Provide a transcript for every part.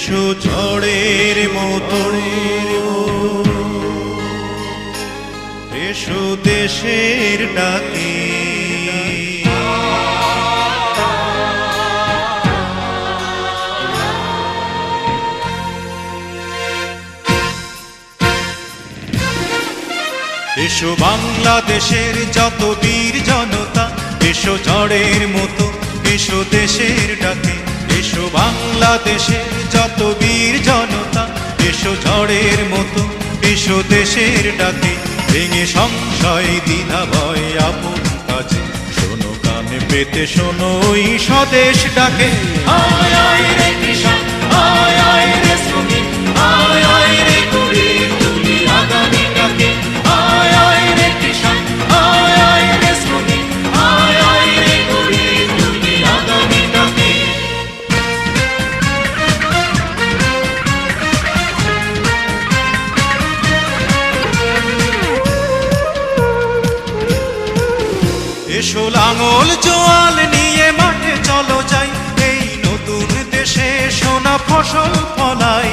এসো ঝড়ের মতো, এসো দেশের ডাকে, এসো বাংলাদেশের যত বীর জনতা, এসো ঝড়ের মতো, এসো দেশের ডাকে। এসো বাংলাদেশের যত বীর জনতা, এসো ঝড়ের মতো, এসো দেশের ডাকে। ভেঙে সংশয় দ্বিধা ভয় আপন কাজে, শোনো কানে পেতে শোনো ওই স্বদেশ ডাকে। আয় আয় রে কৃষক, আয় আয় রে শ্রমিক, আয় আয় রে গড়ে তুলি আগামী ডাকে। আয় আয় রে কৃষক, আয় আয় রে শ্রমিক, আয় আয় রে গড়ে তুলি আগামী ডাকে। এসো লাঙল জোয়াল নিয়ে মাঠে চলো যাই, এই নতুন দেশে সোনা ফসল ফলাই।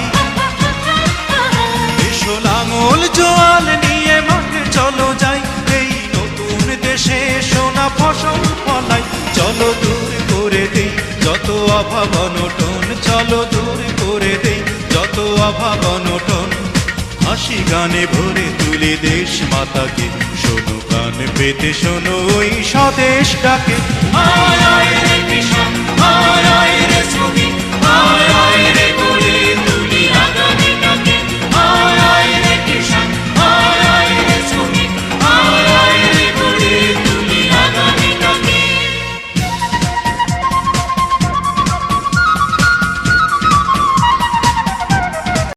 এসো লাঙল জোয়াল নিয়ে মাঠে চলো যাই, এই নতুন দেশে সোনা ফসল ফলাই। চলো দূর করে দেই যত অভাব অনটন, চলো দূর করে দেই যত অভাব অনটন। হাসি গানে ভরে তুলে দেশ মাতাকে, শোনো কান পেতে শোনো ওই স্বদেশ ডাকে। আয় আয় রে